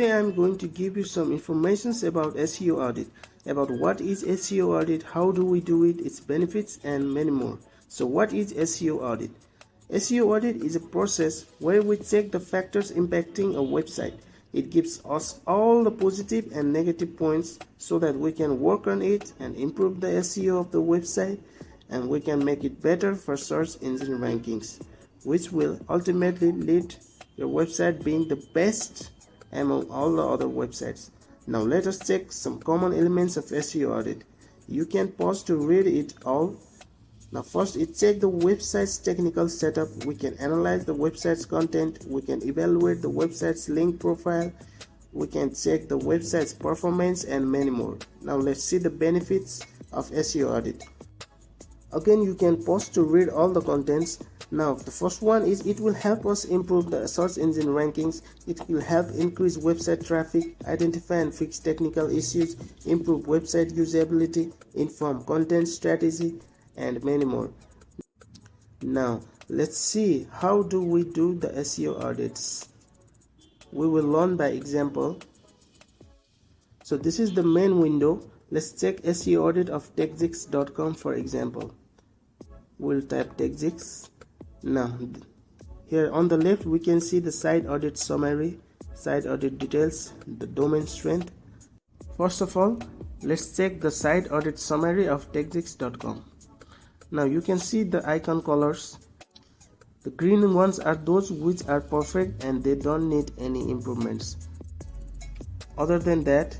Today I'm going to give you some information about SEO audit, about what is SEO audit, how do we do it, its benefits, and many more. So what is SEO audit? SEO audit is a process where we check the factors impacting a website. It gives us all the positive and negative points so that we can work on it and improve the SEO of the website, and we can make it better for search engine rankings, which will ultimately lead your website being the best among all the other websites. Now let us check some common elements of SEO audit. You can pause to read it all. Now first, it check the website's technical setup. We can analyze the website's content. We can evaluate the website's link profile. We can check the website's performance and many more. Now let's see the benefits of SEO audit. Again, you can pause to read all the contents. Now the first one is it will help us improve the search engine rankings. It will help increase website traffic, identify and fix technical issues, improve website usability, inform content strategy, and many more. Now let's see how do we do the SEO audits. We will learn by example. So this is the main window. Let's check SEO audit of techsix.com for example. We'll type techsix. Now here on the left we can see the site audit summary, site audit details, the domain strength. First of all, let's check the site audit summary of techsix.com. Now you can see the icon colors. The green ones are those which are perfect and they don't need any improvements. Other than that,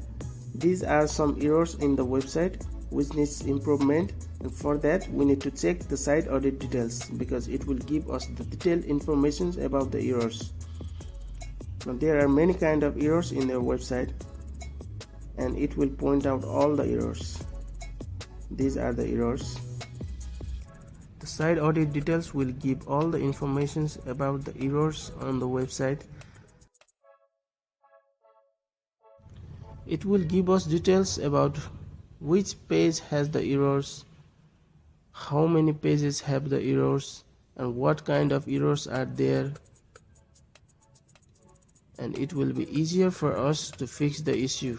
these are some errors in the website which needs improvement, and for that we need to check the site audit details because it will give us the detailed information about the errors. Now there are many kind of errors in their website and it will point out all the errors. These are the errors. The site audit details will give all the information about the errors on the website. It will give us details about which page has the errors, how many pages have the errors, and what kind of errors are there, and it will be easier for us to fix the issue.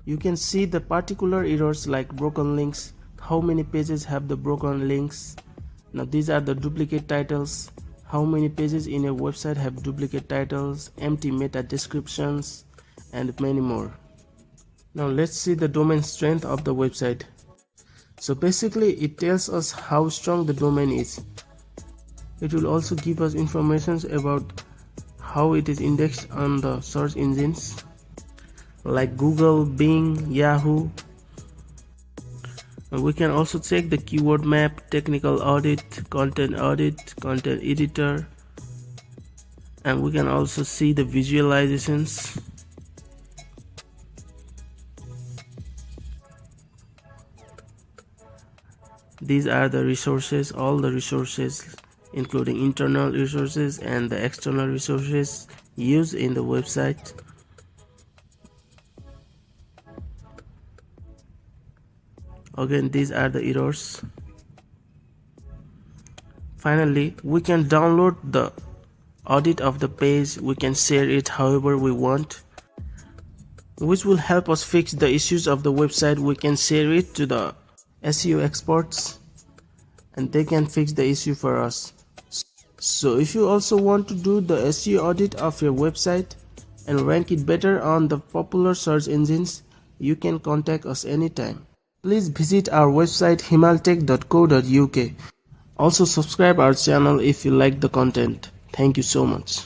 You can see the particular errors like broken links, how many pages have the broken links. Now these are the duplicate titles, how many pages in your website have duplicate titles, empty meta descriptions, and many more. Now let's see the domain strength of the website. So basically it tells us how strong the domain is. It will also give us information about how it is indexed on the search engines like Google, Bing, Yahoo. And we can also check the keyword map, technical audit, content editor, and we can also see the visualizations. These are the resources, all the resources including internal resources and the external resources used in the website. Again, these are the errors. Finally, we can download the audit of the page. We can share it however we want, which will help us fix the issues of the website. We can share it to the SEO experts and they can fix the issue for us. So if you also want to do the SEO audit of your website and rank it better on the popular search engines, you can contact us anytime. Please visit our website himaltech.co.uk. Also subscribe our channel if you like the content. Thank you so much.